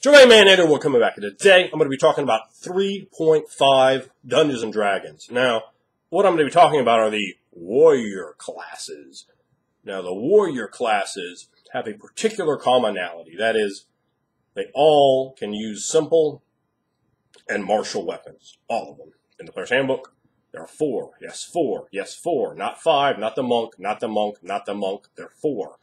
Jermaine Man, everyone coming back. And today, I'm going to be talking about 3.5 Dungeons & Dragons. Now, what I'm going to be talking about are the warrior classes. Now, the warrior classes have a particular commonality. That is, they all can use simple and martial weapons. All of them. In the player's handbook, there are 4. Yes, 4. Yes, 4. Not 5, not the monk, not the monk, not the monk. There are 4.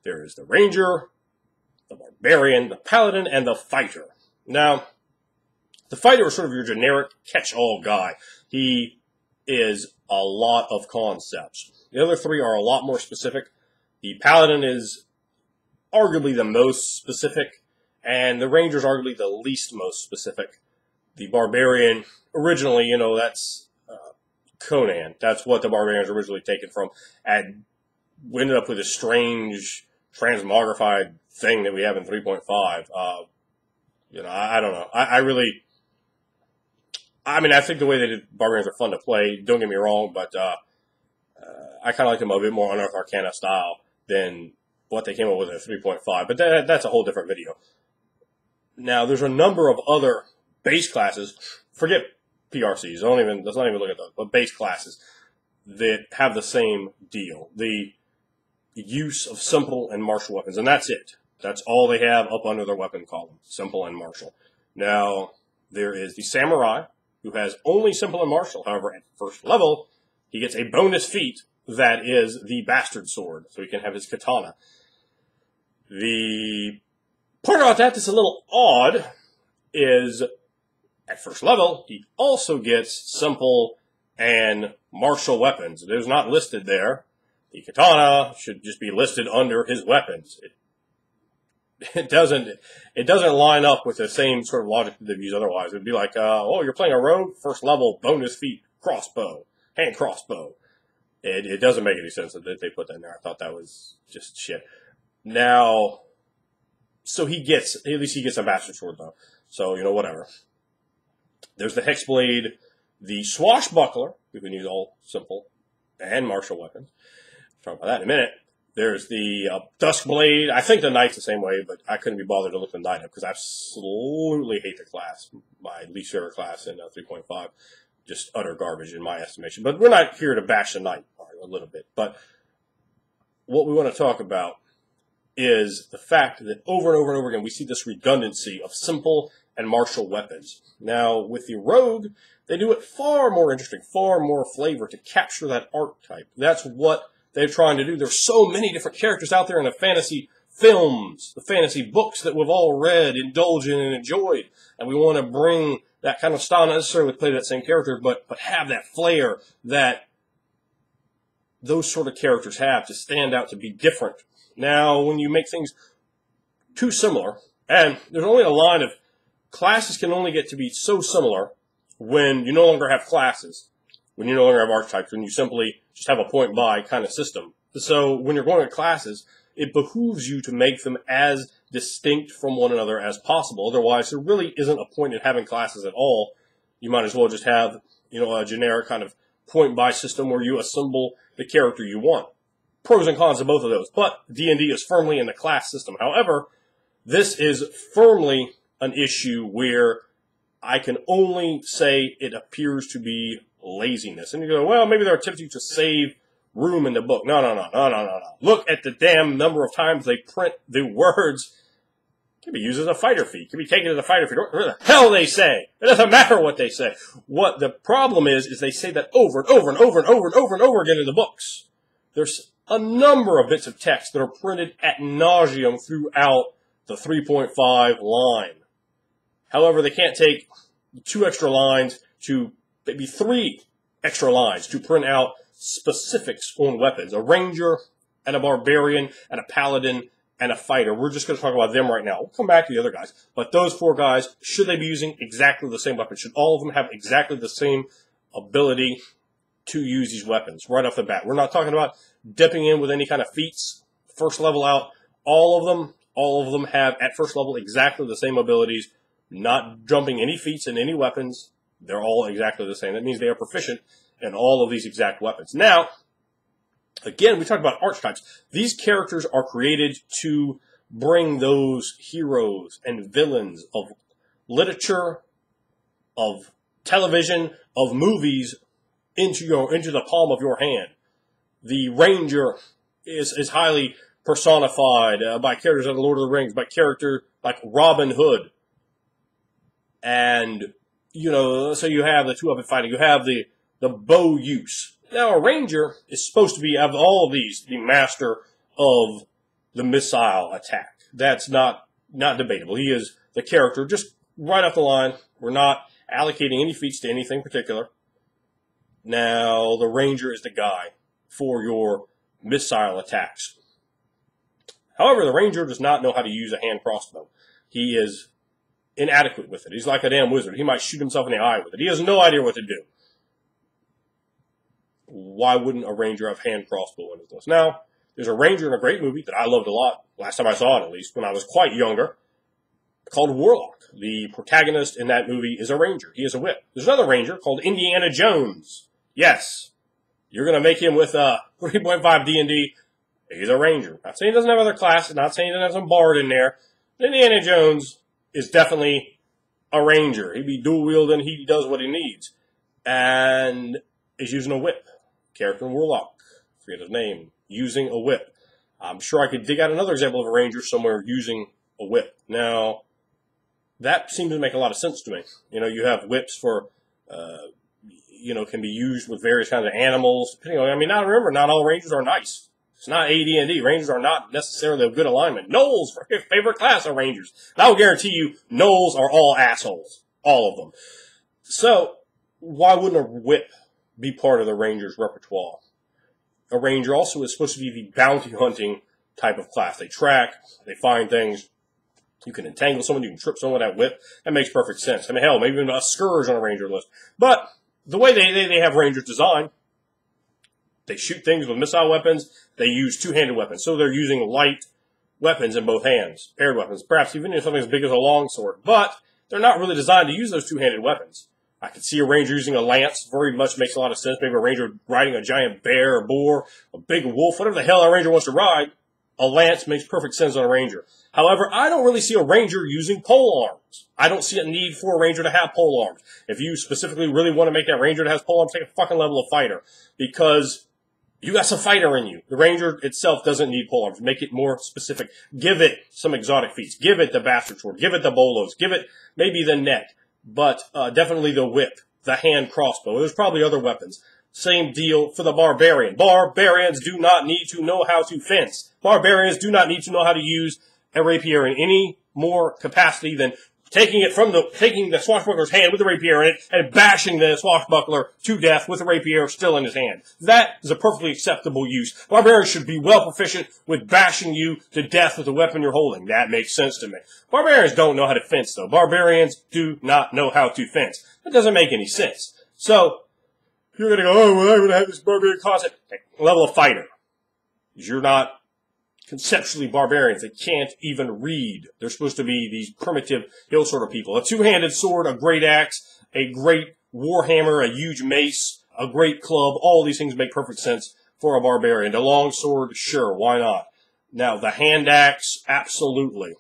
There is the ranger, the barbarian, the paladin, and the fighter. Now, the fighter is sort of your generic catch-all guy. He is a lot of concepts. The other 3 are a lot more specific. The paladin is arguably the most specific, and the ranger is arguably the least most specific. The barbarian, originally, that's Conan. That's what the barbarian is originally taken from. And we ended up with a strange transmogrified thing that we have in 3.5. I don't know. I think the way they did barbarians are fun to play. Don't get me wrong, but I kind of like them a bit more Unearthed Arcana style than what they came up with in 3.5. But that's a whole different video. Now, there's a number of other base classes. Forget PRCs. Let's not even look at those. But base classes that have the same deal. The use of simple and martial weapons, and that's it. That's all they have up under their weapon column, simple and martial. Now, there is the samurai, who has only simple and martial. However, at first level, he gets a bonus feat that is the bastard sword, so he can have his katana. The part about that that's a little odd is, at first level, he also gets simple and martial weapons. It is not listed there. The katana should just be listed under his weapons. It doesn't line up with the same sort of logic that they've used otherwise. It would be like, you're playing a rogue, first level, bonus feat, crossbow, hand crossbow. It doesn't make any sense that they put that in there. I thought that was just shit. Now, so at least he gets a bastard sword though. So, whatever. There's the hexblade, the swashbuckler, who can use all simple and martial weapons. Talk about that in a minute. There's the Duskblade. I think the Knight's the same way, but I couldn't be bothered to look the Knight up because I absolutely hate the class. My least favorite class in 3.5. Just utter garbage in my estimation. But we're not here to bash the Knight a little bit. But what we want to talk about is the fact that over and over and over again we see this redundancy of simple and martial weapons. Now, with the Rogue, they do it far more interesting, far more flavor to capture that archetype. That's what they're trying to do. There's so many different characters out there in the fantasy films, the fantasy books that we've all read, indulged in, and enjoyed. And we want to bring that kind of style, not necessarily play that same character, but have that flair that those sort of characters have to stand out, to be different. Now, when you make things too similar, and there's only a line of classes can only get to be so similar when you no longer have classes. When you no longer have archetypes, when you simply just have a point-buy kind of system. So when you're going to classes, it behooves you to make them as distinct from one another as possible. Otherwise, there really isn't a point in having classes at all. You might as well just have, a generic kind of point-buy system where you assemble the character you want. Pros and cons of both of those. But D&D is firmly in the class system. However, this is firmly an issue where I can only say it appears to be laziness. And you go, well, maybe they're attempting to save room in the book. No. Look at the damn number of times they print the words. It can be used as a fighter feat. It can be taken as a fighter feat. What the hell they say? It doesn't matter what they say. What the problem is they say that over and over and over and over and over and over again in the books. There's a number of bits of text that are printed ad nauseum throughout the 3.5 line. However, they can't take 2 extra lines to maybe 3 extra lines to print out specifics on weapons. A ranger and a barbarian and a paladin and a fighter. We're just going to talk about them right now. We'll come back to the other guys. But those 4 guys, should they be using exactly the same weapon? Should all of them have exactly the same ability to use these weapons right off the bat? We're not talking about dipping in with any kind of feats. First level out, all of them have at first level exactly the same abilities, not jumping any feats and any weapons. They're all exactly the same. That means they are proficient in all of these exact weapons. Now, again, we talk about archetypes. These characters are created to bring those heroes and villains of literature, of television, of movies into the palm of your hand. The Ranger is highly personified by characters of the Lord of the Rings, by characters like Robin Hood. And, so you have the two of it fighting. You have the bow use. Now, a Ranger is supposed to be, of all of these, the master of the missile attack. That's not debatable. He is the character, just right off the line. We're not allocating any feats to anything particular. Now, the Ranger is the guy for your missile attacks. However, the Ranger does not know how to use a hand crossbow. He is inadequate with it. He's like a damn wizard. He might shoot himself in the eye with it. He has no idea what to do. Why wouldn't a Ranger have hand crossbow in this? Now, there's a Ranger in a great movie that I loved a lot, last time I saw it at least, when I was quite younger, called Warlock. The protagonist in that movie is a Ranger. He is a whip. There's another Ranger called Indiana Jones. Yes, you're going to make him with 3.5 D&D. He's a Ranger. Not saying he doesn't have other classes, not saying he doesn't have some bard in there. Indiana Jones is definitely a Ranger. He'd be dual-wielding. He does what he needs. And is using a whip. Character in Warlock. Forget his name. Using a whip. I'm sure I could dig out another example of a Ranger somewhere using a whip. Now, that seems to make a lot of sense to me. You have whips for, can be used with various kinds of animals. Not all Rangers are nice. It's not AD&D. Rangers are not necessarily a good alignment. Gnolls are your favorite class of Rangers. And I will guarantee you, Gnolls are all assholes. All of them. So, why wouldn't a whip be part of the Ranger's repertoire? A Ranger also is supposed to be the bounty hunting type of class. They track, they find things. You can entangle someone, you can trip someone with that whip. That makes perfect sense. Hell, maybe even a Scourge on a Ranger list. But the way they have Rangers designed, they shoot things with missile weapons. They use two-handed weapons. So they're using light weapons in both hands, paired weapons, perhaps even something as big as a longsword. But they're not really designed to use those two-handed weapons. I could see a Ranger using a lance. Very much makes a lot of sense. Maybe a Ranger riding a giant bear, a boar, a big wolf, whatever the hell a Ranger wants to ride. A lance makes perfect sense on a Ranger. However, I don't really see a Ranger using pole arms. I don't see a need for a Ranger to have pole arms. If you specifically really want to make that Ranger that has pole arms, take a fucking level of fighter. Because you got some fighter in you. The Ranger itself doesn't need pole arms. Make it more specific. Give it some exotic feats. Give it the bastard sword. Give it the bolos. Give it maybe the net. But definitely the whip, the hand crossbow. There's probably other weapons. Same deal for the Barbarian. Barbarians do not need to know how to fence. Barbarians do not need to know how to use a rapier in any more capacity than taking the swashbuckler's hand with the rapier in it and bashing the swashbuckler to death with the rapier still in his hand. That is a perfectly acceptable use. Barbarians should be well proficient with bashing you to death with the weapon you're holding. That makes sense to me. Barbarians don't know how to fence, though. Barbarians do not know how to fence. That doesn't make any sense. So, you're going to go, oh, well, I'm going to have this barbarian concept. Level of fighter. You're not conceptually barbarians. They can't even read. They're supposed to be these primitive hill sort of people. A two-handed sword, a great axe, a great warhammer, a huge mace, a great club. All these things make perfect sense for a barbarian. The long sword, sure, why not? Now, the hand axe, absolutely.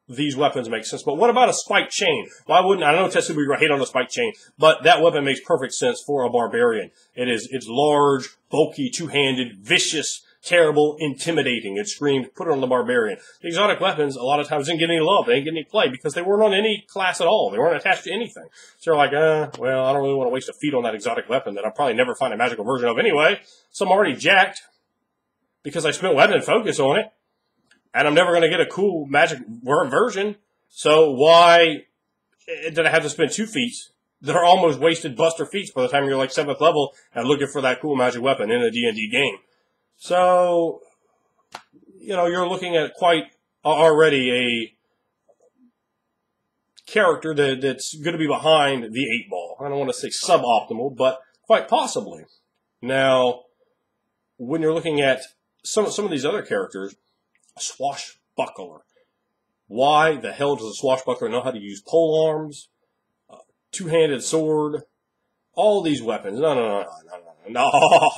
These weapons make sense. But what about a spiked chain? Why wouldn't, I know Tetsu would hate on a spiked chain, but that weapon makes perfect sense for a barbarian. It's large, bulky, two-handed, vicious, terrible, intimidating. It screamed, put it on the barbarian. The exotic weapons, a lot of times, didn't get any love. They didn't get any play because they weren't on any class at all. They weren't attached to anything. So they're like, well, I don't really want to waste a feat on that exotic weapon that I'll probably never find a magical version of anyway. So I'm already jacked because I spent weapon focus on it. And I'm never going to get a cool magic version. So why did I have to spend 2 feats that are almost wasted buster feats by the time you're like 7th level and looking for that cool magic weapon in a D&D game? So, you're looking at quite already a character that's going to be behind the 8 ball. I don't want to say suboptimal, but quite possibly. Now, when you're looking at some of these other characters, a swashbuckler. Why the hell does a swashbuckler know how to use pole arms, two-handed sword, all these weapons? No,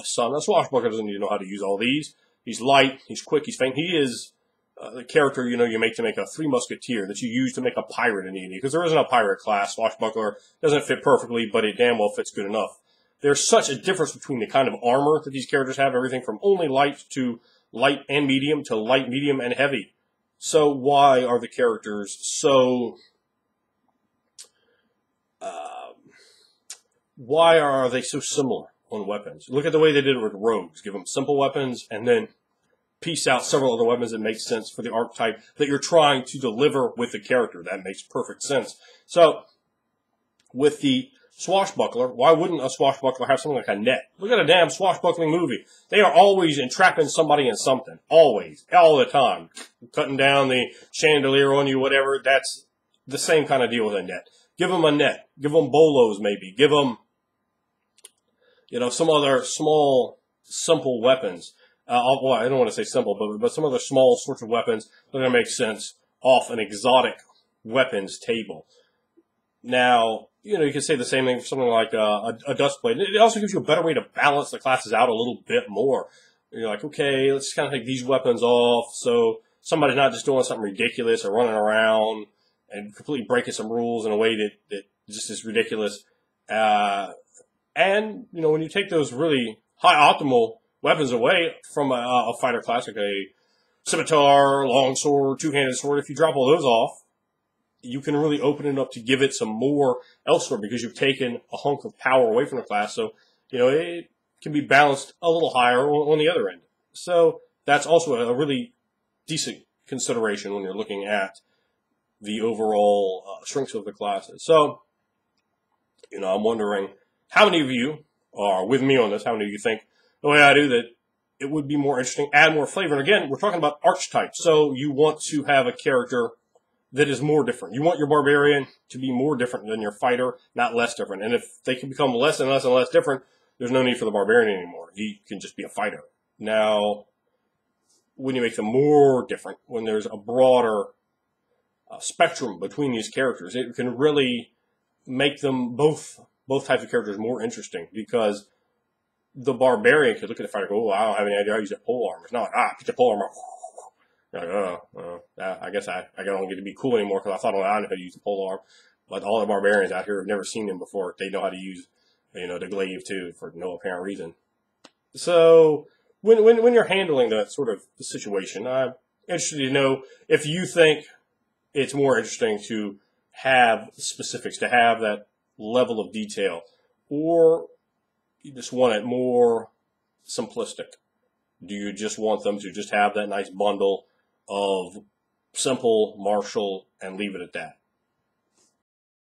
son, a swashbuckler doesn't need to know how to use all these. He's light, he's quick, he's faint. He is the character, you make to make a Three Musketeer that you use to make a pirate in E&D, because there isn't a pirate class. Swashbuckler doesn't fit perfectly, but it damn well fits good enough. There's such a difference between the kind of armor that these characters have, everything from only light to light and medium to light, medium, and heavy. So why are the characters so... why are they so similar on weapons? Look at the way they did it with rogues. Give them simple weapons and then piece out several other weapons that make sense for the archetype that you're trying to deliver with the character. That makes perfect sense. So, with the swashbuckler, why wouldn't a swashbuckler have something like a net? Look at a damn swashbuckling movie. They are always entrapping somebody in something. Always. All the time. Cutting down the chandelier on you, whatever. That's the same kind of deal with a net. Give them a net. Give them bolos, maybe. Give them, some other small, simple weapons. Well, I don't want to say simple, but some other small sorts of weapons that are going to make sense off an exotic weapons table. Now, you can say the same thing for something like a dust blade. It also gives you a better way to balance the classes out a little bit more. You're like, okay, let's kind of take these weapons off so somebody's not just doing something ridiculous or running around and completely breaking some rules in a way that just is ridiculous. And, when you take those really high optimal weapons away from a fighter class, like a scimitar, longsword, two-handed sword, if you drop all those off, you can really open it up to give it some more elsewhere because you've taken a hunk of power away from the class. So, it can be balanced a little higher on the other end. So that's also a really decent consideration when you're looking at the overall strengths of the classes. So, I'm wondering how many of you are with me on this. How many of you think the way I do that it would be more interesting, add more flavor? And again, we're talking about archetypes. So you want to have a character that is more different. You want your barbarian to be more different than your fighter, not less different. And if they can become less and less and less different, there's no need for the barbarian anymore. He can just be a fighter. Now, when you make them more different, when there's a broader spectrum between these characters, it can really make them both types of characters more interesting, because the barbarian could look at the fighter and go, oh, I don't have any idea how to use that pole armor. It's not like, get the pole armor. You're like, I guess I don't get to be cool anymore because I thought I knew how to use the pole arm. But all the barbarians out here have never seen them before. They know how to use, the glaive too, for no apparent reason. So when you're handling that sort of situation, I'm interested to know if you think it's more interesting to have specifics, to have that level of detail, or you just want it more simplistic. Do you just want them to just have that nice bundle of simple, martial, and leave it at that?